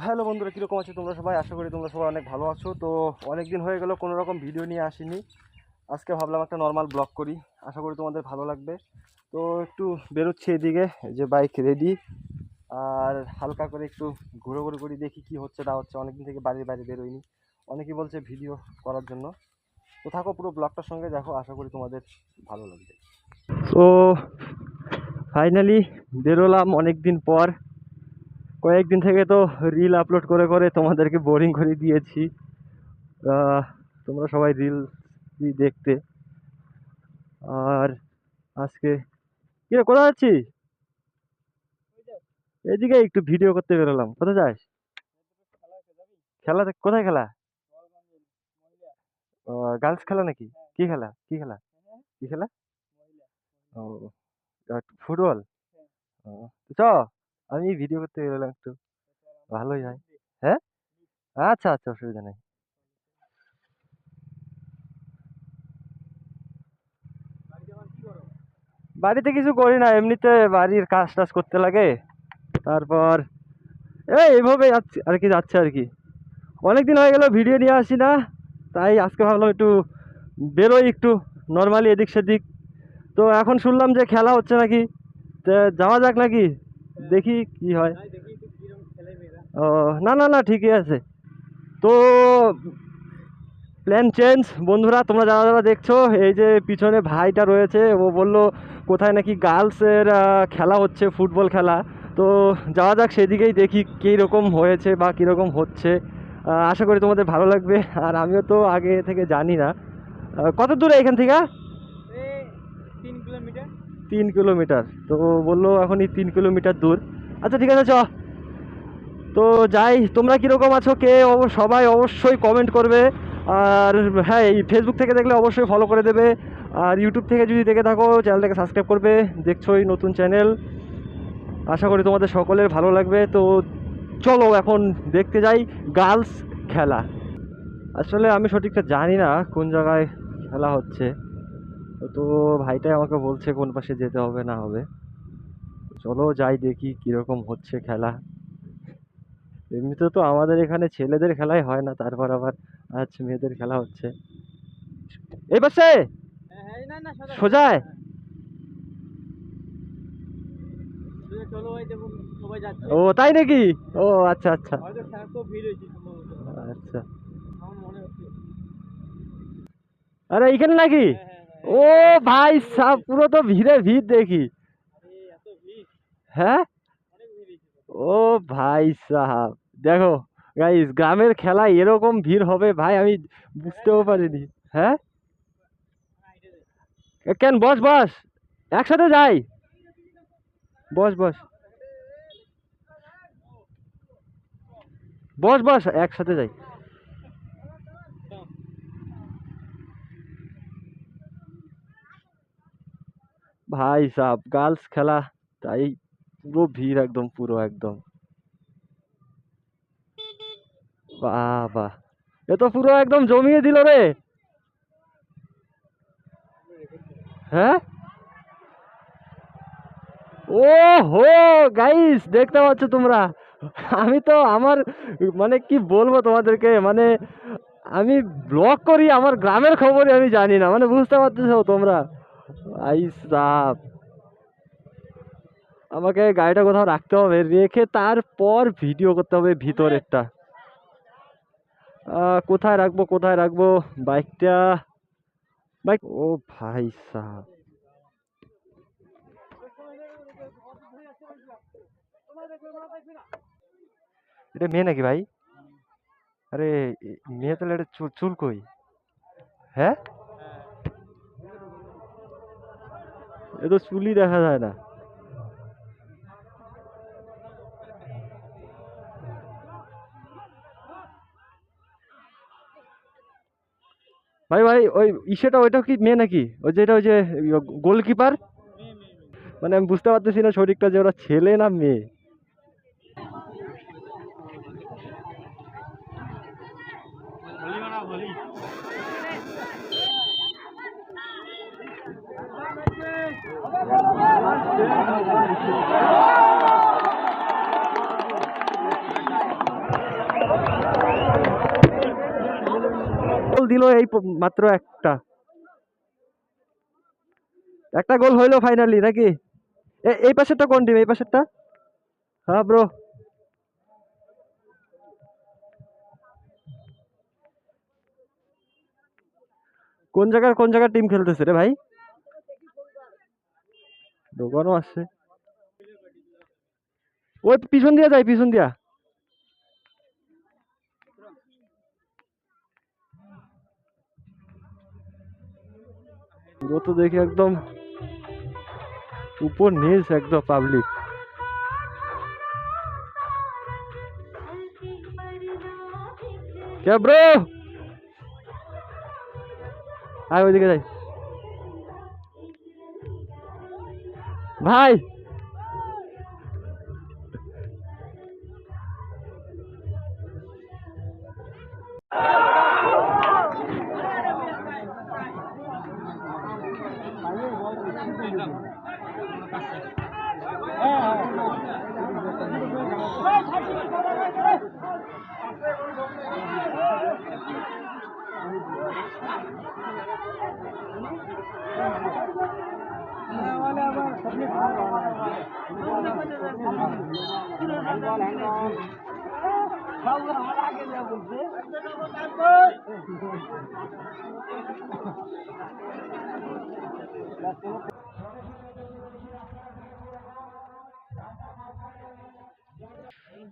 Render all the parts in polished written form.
Hello বন্ধুরা, কীরকম আছো তোমরা সবাই? আশা করি তোমরা সবাই অনেক ভালো আছো। তো অনেক দিন হয়ে গেল কোনো রকম ভিডিও নিয়ে আসিনি। আজকে ভাবলাম একটা নর্মাল ব্লগ করি, আশা করি তোমাদের ভালো লাগবে। তো একটু বেরোচ্ছি এদিকে, যে বাইক রেডি, আর হালকা করে একটু ঘুরোঘুরি করি, দেখি কি হচ্ছে না হচ্ছে। অনেকদিন থেকে বাড়ির বাইরে বেরোয়নি, অনেকেই বলছে ভিডিও করার জন্য। তো থাকো, পুরো ব্লগটার সঙ্গে দেখো, আশা করি তোমাদের ভালো লাগবে। তো ফাইনালি বেরোলাম অনেক দিন পর। কয়েকদিন থেকে তো রিল আপলোড করে করে তোমাদেরকে বোরিং করে দিয়েছি। তোমরা সবাই রিল দেখতে। আর আজকে কি রে, কোথায় যাচ্ছিস? এদিকে একটু ভিডিও করতে বেরোলাম। কোথায় যাস? খেলা কোথায় খেলা? গার্লস খেলা নাকি? কি খেলা? কি খেলা? কি খেলা? ও, ফুটবল। ও, চ, আমি ভিডিও করতে বেরোলাম একটু, ভালোই হয়। হ্যাঁ, আচ্ছা আচ্ছা, অসুবিধা নেই। বাড়িতে কিছু করি না, এমনিতে বাড়ির কাজ টাজ করতে লাগে। তারপর এইভাবে যাচ্ছি আর কি, যাচ্ছে আর কি। অনেকদিন হয়ে গেল ভিডিও নিয়ে আসি না, তাই আজকে ভাবলাম একটু বেরোই, একটু নর্মালি এদিক সেদিক। তো এখন শুনলাম যে খেলা হচ্ছে নাকি, তো যাওয়া যাক নাকি, দেখি কি হয়। ও, না না না, ঠিকই আছে। তো প্ল্যান চেঞ্জ বন্ধুরা, তোমরা যারা যারা দেখছো, এই যে পিছনে ভাইটা রয়েছে, ও বললো কোথায় নাকি গার্লসের খেলা হচ্ছে, ফুটবল খেলা। তো যাওয়া যাক সেদিকেই, দেখি কীরকম হয়েছে বা কীরকম হচ্ছে। আশা করি তোমাদের ভালো লাগবে। আর আমিও তো আগে থেকে জানি না। কত দূরে এখান থেকে? 3 কিলোমিটার। 3 কিলোমিটার? তো বললো এখনই 3 কিলোমিটার দূর। আচ্ছা ঠিক আছে, চ। তো যাই, তোমরা কীরকম আছো, কে সবাই অবশ্যই কমেন্ট করবে। আর হ্যাঁ, এই ফেসবুক থেকে দেখলে অবশ্যই ফলো করে দেবে। আর ইউটিউব থেকে যদি দেখে থাকো, চ্যানেলটাকে সাবস্ক্রাইব করবে। দেখছোই নতুন চ্যানেল, আশা করি তোমাদের সকলের ভালো লাগবে। তো চলো এখন দেখতে যাই গার্লস খেলা। আসলে আমি সঠিকটা জানি না কোন জায়গায় খেলা হচ্ছে। তো ভাইটাই আমাকে বলছে কোন পাশে যেতে হবে না হবে। চলো যাই, দেখি কীরকম হচ্ছে খেলা। এমনিতে তো আমাদের এখানে ছেলেদের খেলাই হয় না, তারপর আবার আজ মেয়েদের খেলা হচ্ছে। এই পাশে হ্যাঁ, না না, সোজায়। চলো ভাই, দেখুন সবাই যাচ্ছে। ও তাই নাকি? ও আচ্ছা আচ্ছা হয়তো খেলা খুব ভিড় হয়েছে সম্ভবত, আচ্ছা। আমার মনে হচ্ছে। আরে এইখানে নাকি? হ্যাঁ হ্যাঁ হ্যাঁ, ও এই ভাই ভিড় সাহ, হয়েছে। পুরো তো ভিড়ে ভিড় দেখি। আরে এত ভিড়, হ্যাঁ, অনেক ভিড় হয়েছে তো। ও ভাই সাহাব, দেখো গাইস, গ্রামের খেলায় এরকম ভিড় হবে ভাই, আমি বুঝতেও পারিনি। হ্যাঁ, কেন, বস বস, একসাথে যাই, বস বস, বস বস, একসাথে যাই। ভাই সাহ, গার্লস খেলা, তাই পুরো ভিড়, একদম পুরো একদম। বাহ বাহ, এ তো পুরো একদম জমিয়ে দিল রে। হ্যাঁ, ও হো, গাইস দেখতে পাচ্ছ তোমরা? আমি তো আমার, মানে কি বলবো তোমাদেরকে, মানে আমি ব্লগ করি, আমার গ্রামের খবরই আমি জানি না, মানে বুঝতে পারতেছো তোমরা? আই সাপ, আমাকে গাড়িটা কোথাও রাখতে হবে, রেখে তারপর ভিডিও করতে হবে ভিতরেরটা। কোথায় রাখবো, কোথায় রাখবো বাইকটা? বাইক, ও ভাই সাপ, এটা মেয়ে নাকি ভাই? আরে মেয়ে তাহলে এটা চুল, চুল কই? হ্যাঁ, এ তো চুলই দেখা যায় না। ভাই ভাই, ওই ইসেটা, ওইটা কি মেয়ে নাকি? ওই যেটা, ওই যে গোলকিপার? মেয়ে মেয়ে মেয়ে। মানে আমি বুঝতে পারতেছি না সঠিকটা, যে ওরা ছেলে না মেয়ে। ভলি বানা ভলি। দিল এই মাত্র একটা একটা গোল হইলো ফাইনালি নাকি? এই পাশেরটা কোন টিম? এই পাশেরটা? হ্যাঁ ব্রো। কোন জায়গার টিম খেলতেছে রে ভাই? দোকানও আসছে। ওই পিছন দিয়া যায়, পিছন দিয়া। ও তো দেখি একদম উপর নিচ একদম পাবলিক। কে ব্রো? আয় ওইদিকে যাই ভাই।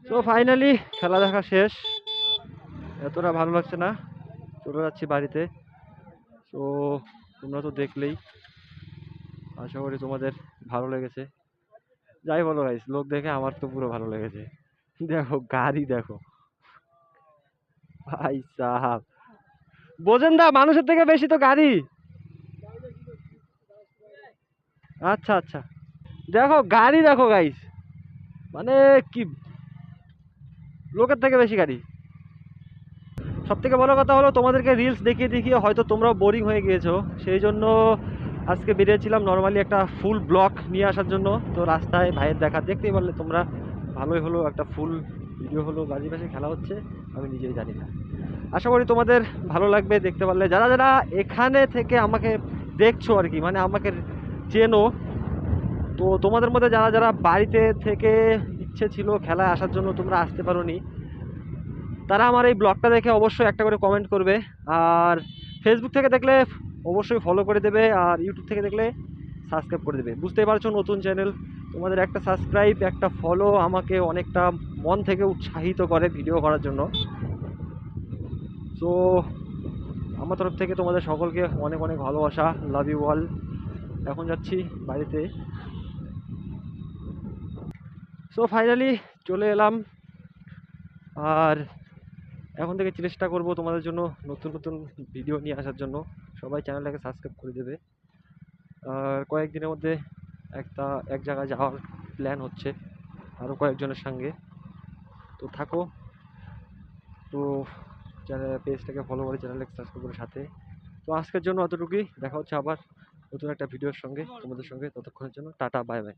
তো ফাইনালি খেলা দেখা শেষ। এতটা ভালো লাগছে না, চলে যাচ্ছি বাড়িতে। তো তোমরা তো দেখলেই, আশা করি তোমাদের ভালো লেগেছে। যাই বলো গাইস, লোক দেখে আমার তো পুরো ভালো লেগেছে। দেখো গাড়ি দেখো ভাই সাহাব, বোঝেন দা, মানুষের থেকে বেশি তো গাড়ি। আচ্ছা আচ্ছা, দেখো গাড়ি দেখো গাইস, মানে কি, লোকের থেকে বেশি গাড়ি। সব থেকে বড় কথা হলো, তোমাদেরকে রিলস দেখিয়ে দেখিয়ে হয়তো তোমরাও বোরিং হয়ে গিয়েছো, সেই জন্য আজকে বেরিয়েছিলাম নর্মালি একটা ফুল ব্লগ নিয়ে আসার জন্য। তো রাস্তায় ভাইয়ের দেখা দেখতেই পারলে তোমরা, ভালোই হলো, একটা ফুল ভিডিও হলো, বাড়ির পাশে খেলা হচ্ছে, আমি নিজেই জানি না। আশা করি তোমাদের ভালো লাগবে দেখতে পারলে। যারা যারা এখানে থেকে আমাকে দেখছো আর কি, মানে আমাকে চেনো, তো তোমাদের মধ্যে যারা যারা বাড়িতে থেকে ইচ্ছে ছিল খেলায় আসার জন্য, তোমরা আসতে পারোনি, তারা আমার এই ব্লগটা দেখে অবশ্যই একটা করে কমেন্ট করবে। আর ফেসবুক থেকে দেখলে অবশ্যই ফলো করে দেবে, আর ইউটিউব থেকে দেখলে সাবস্ক্রাইব করে দেবে। বুঝতেই পারছো নতুন চ্যানেল, তোমাদের একটা সাবস্ক্রাইব একটা ফলো আমাকে অনেকটা মন থেকে উৎসাহিত করে ভিডিও করার জন্য। সো আমার তরফ থেকে তোমাদের সকলকে অনেক অনেক ভালোবাসা, লাভ ইউ অল। এখন যাচ্ছি বাড়িতে। সো ফাইনালি চলে এলাম, আর এখন থেকে চেষ্টা করব তোমাদের জন্য নতুন নতুন ভিডিও নিয়ে আসার জন্য। সবাই চ্যানেলটাকে সাবস্ক্রাইব করে দেবে। আর কয়েকদিনের মধ্যে এক জায়গায় যাওয়ার প্ল্যান হচ্ছে আরও কয়েকজনের সঙ্গে। তো থাকো, তো চ্যানেল পেজটাকে ফলো করে চ্যানেলটাকে সাবস্ক্রাইব করে সাথে। তো আজকের জন্য অতটুকুই, দেখা হচ্ছে আবার নতুন একটা ভিডিওর সঙ্গে তোমাদের সঙ্গে। ততক্ষণের জন্য টাটা, বাই বাই।